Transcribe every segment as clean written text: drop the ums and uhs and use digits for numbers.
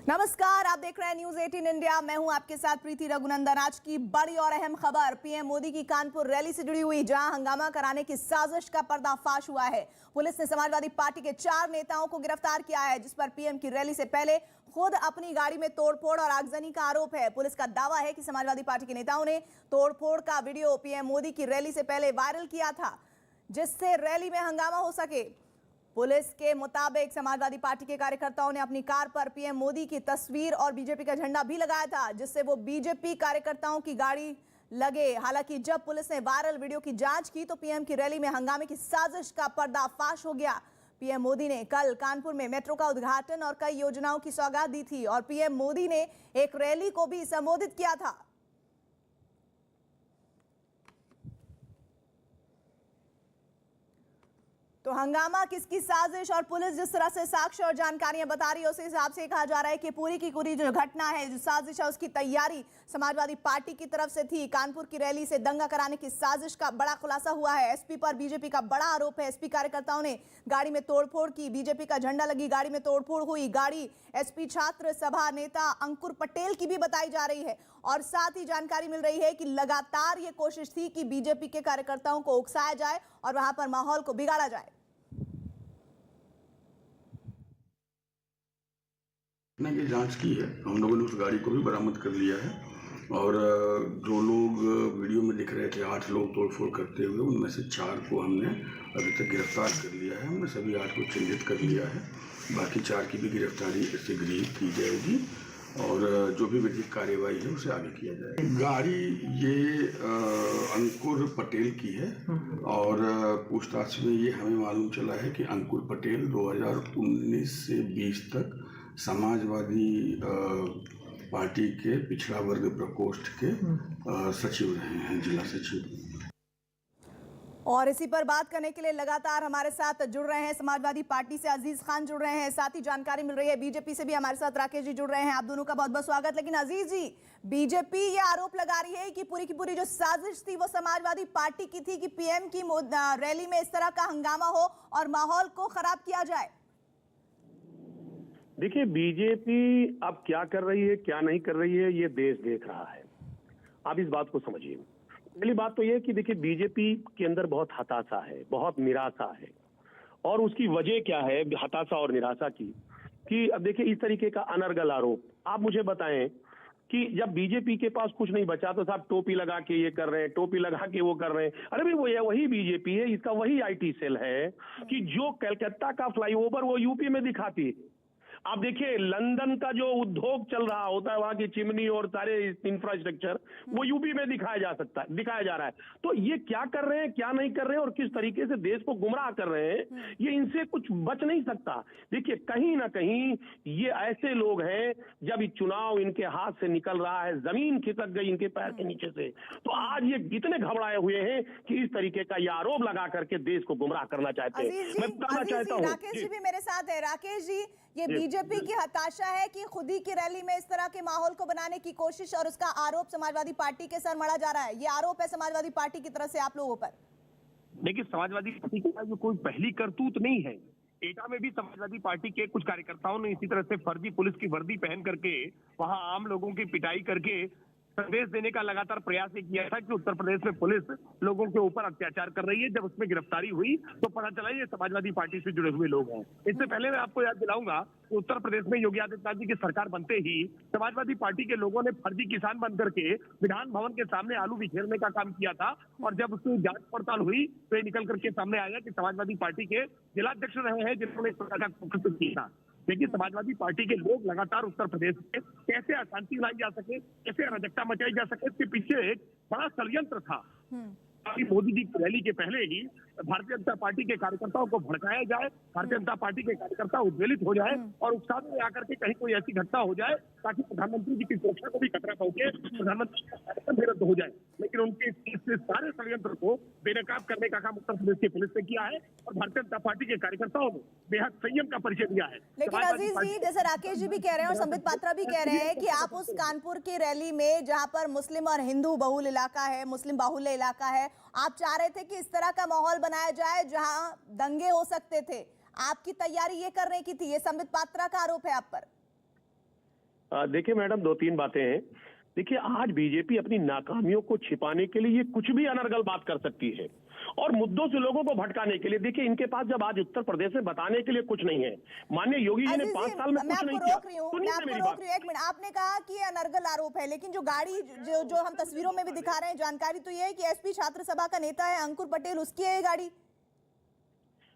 नमस्कार, आप देख रहे हैं न्यूज 18 इंडिया। मैं हूं आपके साथ प्रीति रघुनंदन। आज की बड़ी और अहम खबर पीएम मोदी की कानपुर रैली से जुड़ी हुई, जहां हंगामा कराने की साजिश का पर्दाफाश हुआ है। पुलिस ने समाजवादी पार्टी के 4 नेताओं को गिरफ्तार किया है, जिस पर पीएम की रैली से पहले खुद अपनी गाड़ी में तोड़फोड़ और आगजनी का आरोप है। पुलिस का दावा है कि समाजवादी पार्टी के नेताओं ने तोड़फोड़ का वीडियो पीएम मोदी की रैली से पहले वायरल किया था, जिससे रैली में हंगामा हो सके। पुलिस के मुताबिक समाजवादी पार्टी के कार्यकर्ताओं ने अपनी कार पर पीएम मोदी की तस्वीर और बीजेपी का झंडा भी लगाया था, जिससे वो बीजेपी कार्यकर्ताओं की गाड़ी लगे। हालांकि जब पुलिस ने वायरल वीडियो की जांच की तो पीएम की रैली में हंगामे की साजिश का पर्दाफाश हो गया। पीएम मोदी ने कल कानपुर में मेट्रो का उद्घाटन और कई योजनाओं की सौगात दी थी और पीएम मोदी ने एक रैली को भी संबोधित किया था। तो हंगामा किसकी साजिश और पुलिस जिस तरह से साक्ष्य और जानकारियां बता रही है, उस हिसाब से कहा जा रहा है कि पूरी की पूरी जो घटना है, जो साजिश है, उसकी तैयारी समाजवादी पार्टी की तरफ से थी। कानपुर की रैली से दंगा कराने की साजिश का बड़ा खुलासा हुआ है। एसपी पर बीजेपी का बड़ा आरोप है। एसपी कार्यकर्ताओं ने गाड़ी में तोड़फोड़ की, बीजेपी का झंडा लगी गाड़ी में तोड़फोड़ हुई। गाड़ी एसपी छात्र सभा नेता अंकुर पटेल की भी बताई जा रही है और साथ ही जानकारी मिल रही है कि लगातार ये कोशिश थी कि बीजेपी के कार्यकर्ताओं को उकसाया जाए और वहां पर माहौल को बिगाड़ा जाए। घटना की जांच की है, हम लोगों ने उस गाड़ी को भी बरामद कर लिया है और जो लोग वीडियो में दिख रहे थे 8 लोग तोड़फोड़ करते हुए, उनमें से 4 को हमने अभी तक गिरफ्तार कर लिया है। हमने सभी 8 को चिन्हित कर लिया है। बाकी 4 की भी गिरफ्तारी शीघ्र ही की जाएगी और जो भी विधिक कार्यवाही है उसे आगे किया जाएगा। गाड़ी ये अंकुर पटेल की है और पूछताछ में ये हमें मालूम चला है कि अंकुर पटेल 2019 से 20 तक समाजवादी पार्टी के पिछड़ा वर्ग प्रकोष्ठ के सचिव रहे हैं, जिला सचिव। और इसी पर बात करने के लिए लगातार हमारे साथ जुड़ रहे हैं समाजवादी पार्टी से अजीज खान जुड़ रहे हैं, साथ ही जानकारी मिल रही है बीजेपी से भी हमारे साथ राकेश जी जुड़ रहे हैं। आप दोनों का बहुत बहुत स्वागत। लेकिन अजीज जी, बीजेपी ये आरोप लगा रही है कि पूरी की पूरी जो साजिश थी वो समाजवादी पार्टी की थी कि पीएम की रैली में इस तरह का हंगामा हो और माहौल को खराब किया जाए। देखिए, बीजेपी अब क्या कर रही है क्या नहीं कर रही है ये देश देख रहा है। आप इस बात को समझिए। पहली बात तो ये कि देखिए, बीजेपी के अंदर बहुत हताशा है, बहुत निराशा है। और उसकी वजह क्या है हताशा और निराशा की, कि अब देखिए इस तरीके का अनर्गल आरोप। आप मुझे बताएं कि जब बीजेपी के पास कुछ नहीं बचा तो साहब टोपी लगा के ये कर रहे हैं, टोपी लगा के वो कर रहे हैं। अरे भाई, वो वही बीजेपी है, इसका वही आईटी सेल है कि जो कलकत्ता का फ्लाईओवर वो यूपी में दिखाती है। आप देखिए, लंदन का जो उद्योग चल रहा होता है, वहां की चिमनी और सारे इंफ्रास्ट्रक्चर वो यूपी में दिखाया जा रहा है। तो ये क्या कर रहे हैं क्या नहीं कर रहे हैं और किस तरीके से देश को गुमराह कर रहे हैं, ये इनसे कुछ बच नहीं सकता। देखिए, कहीं ना कहीं ये ऐसे लोग हैं, जब ये चुनाव इनके हाथ से निकल रहा है, जमीन खिसक गई इनके पैर के नीचे से, तो आज ये इतने घबराए हुए हैं कि इस तरीके का ये आरोप लगा करके देश को गुमराह करना चाहते हैं। मैं बताना चाहता हूँ, राकेश जी भी मेरे साथ है। राकेश जी, ये बीजेपी की हताशा है कि खुद ही की रैली में इस तरह के माहौल को बनाने की कोशिश और उसका आरोप समाजवादी पार्टी के सर मढ़ा जा रहा है। ये आरोप है समाजवादी पार्टी की तरफ से आप लोगों पर। देखिए, समाजवादी पार्टी के पास कोई पहली करतूत नहीं है। एटा में भी समाजवादी पार्टी के कुछ कार्यकर्ताओं ने इसी तरह से फर्जी पुलिस की वर्दी पहन करके वहां आम लोगों की पिटाई करके संदेश देने का लगातार प्रयास ये किया था कि उत्तर प्रदेश में पुलिस लोगों के ऊपर अत्याचार कर रही है। जब उसमें गिरफ्तारी हुई तो पता चला ये समाजवादी पार्टी से जुड़े हुए लोग हैं। इससे पहले मैं आपको याद दिलाऊंगा कि उत्तर प्रदेश में योगी आदित्यनाथ जी की सरकार बनते ही समाजवादी पार्टी के लोगों ने फर्जी किसान बन करके विधान भवन के सामने आलू बिखेरने का काम किया था। और जब उसकी जांच पड़ताल हुई तो ये निकल करके सामने आया कि समाजवादी पार्टी के जिलाध्यक्ष रहे हैं जिन्होंने इस प्रकार का कुकृत्य किया था। देखिए, समाजवादी पार्टी के लोग लगातार उत्तर प्रदेश में कैसे अशांति लाई जा सके, कैसे अराजकता मचाई जा सके, इसके पीछे एक बड़ा षड्यंत्र था। मोदी जी की रैली के पहले ही भारतीय जनता पार्टी के कार्यकर्ताओं को भड़काया जाए, भारतीय जनता पार्टी के कार्यकर्ता उद्वेलित हो जाए और उकसावे में आकर के कहीं कोई ऐसी घटना हो जाए ताकि प्रधानमंत्री जी की सुरक्षा को भी खतरा पहुंचे, प्रधानमंत्री का कार्यक्रम भी रद्द हो जाए। लेकिन उनके इस सारे षड्यंत्र को बेनकाब करने का काम उत्तर प्रदेश की पुलिस ने किया है और भारतीय जनता पार्टी के कार्यकर्ताओं ने बेहद संयम का परिचय दिया है। लेकिन अजीज जी, जैसे राकेश जी भी कह रहे हैं और संबित पात्रा भी कह रहे हैं कि आप उस कानपुर की रैली में, जहां पर मुस्लिम और हिंदू बहुल इलाका है, मुस्लिम बाहुल्य इलाका है, आप चाह रहे थे कि इस तरह का माहौल बनाया जाए जहां दंगे हो सकते थे। आपकी तैयारी ये करने की थी, ये संबित पात्रा का आरोप है आप पर। देखिए मैडम, दो तीन बातें हैं। देखिए, आज बीजेपी अपनी नाकामियों को छिपाने के लिए ये कुछ भी अनर्गल बात कर सकती है और मुद्दों से लोगों को भटकाने के लिए। देखिए, इनके पास जब आज उत्तर प्रदेश में बताने के लिए कुछ नहीं है, माननीय योगी जी ने 5 साल में कुछ नहीं किया। मैं आपको रोक रही हूँ, एक मिनट। आपने कहा कि ये अनर्गल आरोप है, लेकिन जो गाड़ी जो हम तस्वीरों में भी दिखा रहे हैं, जानकारी तो ये है कि एसपी छात्र सभा का नेता है अंकुर पटेल, उसकी है ये गाड़ी।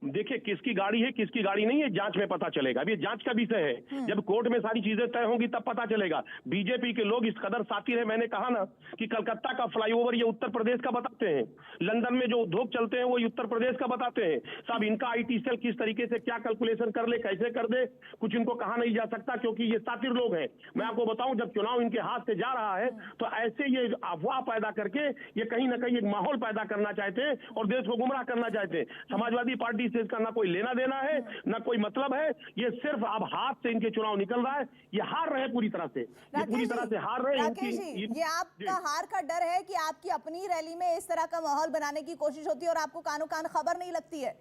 देखिए, किसकी गाड़ी है किसकी गाड़ी नहीं है जांच में पता चलेगा। अब ये जांच का विषय है, जब कोर्ट में सारी चीजें तय होंगी तब पता चलेगा। बीजेपी के लोग इस कदर सातिर है, मैंने कहा ना कि कलकत्ता का फ्लाईओवर ये उत्तर प्रदेश का बताते हैं, लंदन में जो उद्योग चलते हैं वो उत्तर प्रदेश का बताते हैं। साहब, इनका आईटी सेल किस तरीके से क्या कैलकुलेशन कर ले, कैसे कर दे, कुछ इनको कहा नहीं जा सकता, क्योंकि ये सातिर लोग हैं। मैं आपको बताऊं, जब चुनाव इनके हाथ से जा रहा है तो ऐसे ये अफवाह पैदा करके ये कहीं ना कहीं एक माहौल पैदा करना चाहते हैं और देश को गुमराह करना चाहते हैं। समाजवादी पार्टी से इसका ना कोई लेना देना है, ना कोई मतलब है। ये सिर्फ अब हाथ से इनके चुनाव निकल रहा है। ये हार रहे पूरी तरह से, ये पूरी तरह से हार रहे हैं। ये आपका हार का डर है कि आपकी अपनी रैली में इस तरह का माहौल बनाने की कोशिश होती है और आपको कानो कान खबर नहीं लगती है?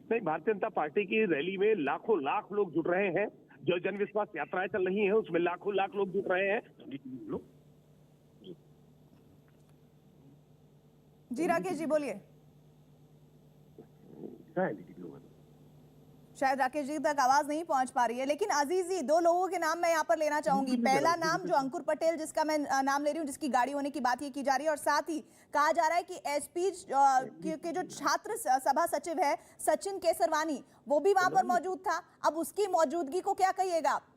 नहीं, भारतीय जनता पार्टी की रैली में लाखों लाख लोग जुट रहे हैं। जो जन विश्वास यात्राएं चल रही हैं उसमें लाखों लाख लोग जुट रहे हैं। जी राकेश जी बोलिए। शायद राकेश जी तक आवाज नहीं पहुंच पा रही है, लेकिन अजीज जी, दो लोगों के नाम मैं यहाँ पर लेना चाहूंगी। पहला नाम जो अंकुर पटेल, जिसका मैं नाम ले रही हूँ, जिसकी गाड़ी होने की बात ये की जा रही है, और साथ ही कहा जा रहा है कि एसपी के जो छात्र सभा सचिव है सचिन केसरवानी, वो भी वहां पर मौजूद था। अब उसकी मौजूदगी को क्या कहिएगा आप?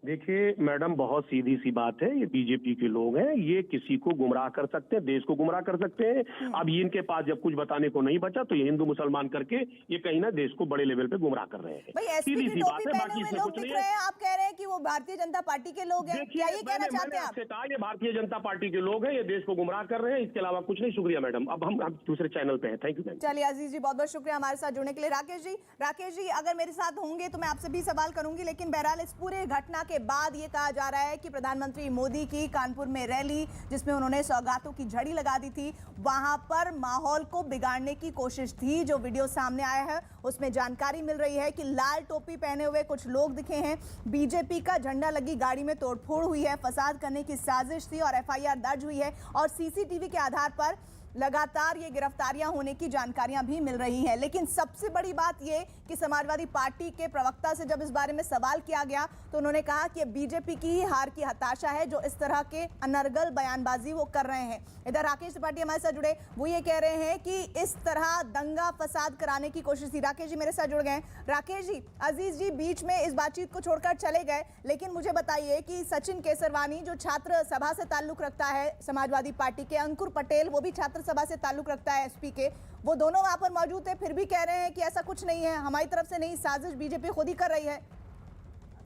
देखिए मैडम, बहुत सीधी सी बात है, ये बीजेपी के लोग हैं, ये किसी को गुमराह कर सकते हैं, देश को गुमराह कर सकते हैं। अब ये इनके पास जब कुछ बताने को नहीं बचा तो ये हिंदू मुसलमान करके ये कहीं ना देश को बड़े लेवल पे गुमराह कर रहे हैं। सीधी सी बात है, बाकी इसमें कुछ नहीं है। आप कह रहे हैं कि वो भारतीय जनता पार्टी के लोग हैं, क्या ये कहना चाहते हैं आप? कहा ये भारतीय जनता पार्टी के लोग हैं, ये देश को गुमराह कर रहे हैं, इसके अलावा कुछ नहीं। शुक्रिया मैडम, अब हम दूसरे चैनल पे हैं। Thank you. चलिए अजीज जी, बहुत बहुत शुक्रिया हमारे साथ जुड़ने के लिए। राकेश जी अगर मेरे साथ होंगे तो मैं आपसे भी सवाल करूंगी, लेकिन बहरहाल इस पूरे घटना के बाद ये कहा जा रहा है कि प्रधानमंत्री मोदी की कानपुर में रैली, जिसमें उन्होंने सौगातों की झड़ी लगा दी थी, वहां पर माहौल को बिगाड़ने की कोशिश थी। जो वीडियो सामने आया है उसमें जानकारी मिल रही है कि लाल टोपी पहने हुए कुछ लोग दिखे हैं, बीजेपी का झंडा लगी गाड़ी में तोड़फोड़ हुई है, फसाद करने की साजिश थी और एफआईआर दर्ज हुई है और सीसीटीवी के आधार पर लगातार ये गिरफ्तारियां होने की जानकारियां भी मिल रही हैं। लेकिन सबसे बड़ी बात ये कि समाजवादी पार्टी के प्रवक्ता से जब इस बारे में सवाल किया गया तो उन्होंने कहा कि बीजेपी की ही हार की हताशा है जो इस तरह के अनर्गल बयानबाजी वो कर रहे हैं। इधर राकेश त्रिपाठी हमारे साथ जुड़े, वो ये कह रहे हैं कि इस तरह दंगा फसाद कराने की कोशिश थी। राकेश जी मेरे साथ जुड़ गए। राकेश जी, अजीज जी बीच में इस बातचीत को छोड़कर चले गए, लेकिन मुझे बताइए कि सचिन केसरवानी जो छात्र सभा से ताल्लुक रखता है समाजवादी पार्टी के, अंकुर पटेल वो भी छात्र सभा से ताल्लुक रखता है एसपी के, वो दोनों वहां पर मौजूद थे, फिर भी कह रहे हैं कि ऐसा कुछ नहीं है, हमारी तरफ से नहीं, साजिश बीजेपी खुद ही कर रही है।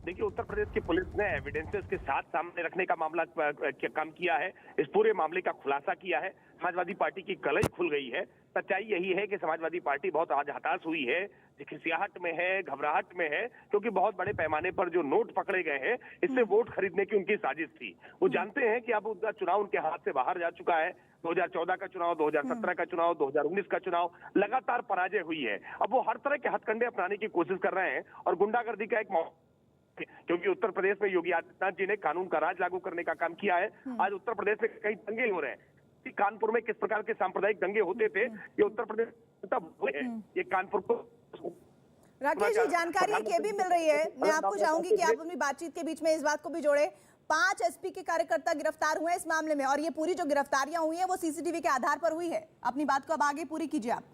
देखिए, उत्तर प्रदेश की पुलिस ने एविडेंसेस के साथ सामने रखने का मामला काम किया है, इस पूरे मामले का खुलासा किया है। समाजवादी पार्टी की कलई खुल गई है। सच्चाई यही है कि समाजवादी पार्टी बहुत आज हताश हुई है, खिसियाहट में है, घबराहट में है, क्योंकि बहुत बड़े पैमाने पर जो नोट पकड़े गए हैं इससे वोट खरीदने की उनकी साजिश थी। वो जानते हैं कि अब उनका चुनाव उनके हाथ से बाहर जा चुका है। 2014 का चुनाव, 2017 का चुनाव, 2019 का चुनाव, लगातार पराजय हुई है। अब वो हर तरह के हथकंडे अपनाने की कोशिश कर रहे हैं और गुंडागर्दी का एक मौका, क्योंकि उत्तर प्रदेश में योगी आदित्यनाथ जी ने कानून का राज लागू करने का काम किया है। आज उत्तर प्रदेश में कई दंगे हो रहे हैं। कानपुर में किस प्रकार के सांप्रदायिक दंगे होते थे ये उत्तर प्रदेश तब हुए हैं। ये कानपुर को राकेश जी जानकारी ये भी मिल रही है, मैं आपको चाहूंगी कि आप अपनी बातचीत के बीच में इस बात को भी जोड़े। 5 एसपी के कार्यकर्ता गिरफ्तार हुए इस मामले में और ये पूरी जो गिरफ्तारियां हुई हैं वो सीसीटीवी के आधार पर हुई है। अपनी बात को अब आगे पूरी कीजिए आप।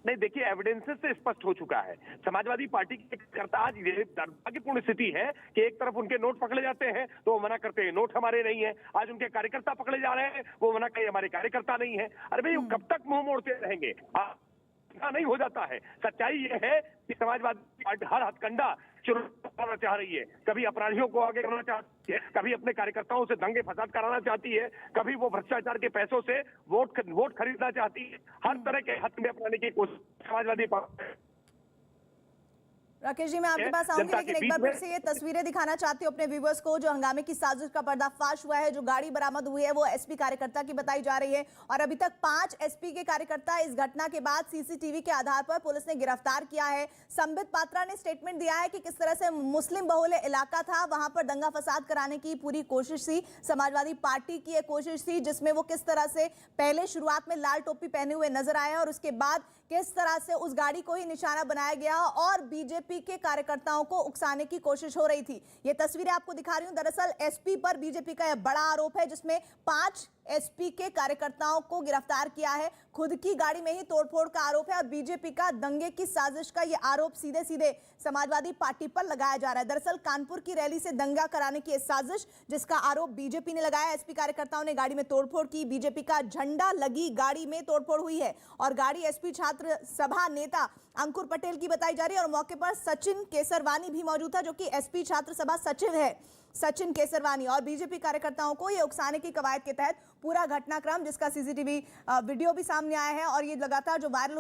नहीं, देखिए, एविडेंसेस से स्पष्ट हो चुका है। समाजवादी पार्टी के कार्यकर्ता, आज ये दुर्भाग्यपूर्ण स्थिति है कि एक तरफ उनके नोट पकड़े जाते हैं तो वो मना करते हैं नोट हमारे नहीं है, आज उनके कार्यकर्ता पकड़े जा रहे हैं वो मना करें हमारे कार्यकर्ता नहीं है। अरे भाई, कब तक मुंह मोड़ते रहेंगे? नहीं हो जाता है। सच्चाई ये है कि समाजवादी पार्टी हर हथकंडा चुराना चाह रही है, कभी अपराधियों को आगे करना चाहती है, कभी अपने कार्यकर्ताओं से दंगे फसाद कराना चाहती है, कभी वो भ्रष्टाचार के पैसों से वोट खरीदना चाहती है। हर तरह के हथकंडे अपनाने की कोशिश समाजवादी पार्टी। राकेश जी, मैं आपके पास आऊंगी, लेकिन एक बार फिर से ये तस्वीरें दिखाना चाहती हूँ अपने व्यूवर्स को जो हंगामे की साजिश का पर्दाफाश हुआ है। जो गाड़ी बरामद हुई है वो एसपी कार्यकर्ता की बताई जा रही है और अभी तक 5 एसपी के कार्यकर्ता इस घटना के बाद सीसीटीवी के आधार पर पुलिस ने गिरफ्तार किया है। संबित पात्रा ने स्टेटमेंट दिया है कि किस तरह से मुस्लिम बहुल इलाका था, वहां पर दंगा फसाद कराने की पूरी कोशिश थी। समाजवादी पार्टी की एक कोशिश थी जिसमें वो किस तरह से पहले शुरुआत में लाल टोपी पहने हुए नजर आए और उसके बाद किस तरह से उस गाड़ी को ही निशाना बनाया गया और बीजेपी के कार्यकर्ताओं को उकसाने की कोशिश हो रही थी। ये तस्वीरें आपको दिखा रही हूं। दरअसल एसपी पर बीजेपी का यह बड़ा आरोप है जिसमें 5 एसपी के कार्यकर्ताओं को गिरफ्तार किया है। खुद की गाड़ी में ही तोड़फोड़ का आरोप है और बीजेपी का दंगे की साजिश का यह आरोप सीधे सीधे समाजवादी पार्टी पर लगाया जा रहा है। दरअसल कानपुर की रैली से दंगा कराने की साजिश जिसका आरोप बीजेपी ने लगाया। एसपी कार्यकर्ताओं ने गाड़ी में तोड़फोड़ की, बीजेपी का झंडा लगी गाड़ी में तोड़फोड़ हुई है और गाड़ी एसपी छात्र सभा नेता अंकुर पटेल की बताई जा रही है और मौके पर सचिन केसरवानी भी मौजूद था जो कि एसपी छात्र सभा सचिव है। सचिन केसरवानी और बीजेपी कार्यकर्ताओं को ये उकसाने की कवायद के तहत पूरा घटनाक्रम जिसका सीसीटीवी वीडियो भी सामने आया है और ये लगातार जो वायरल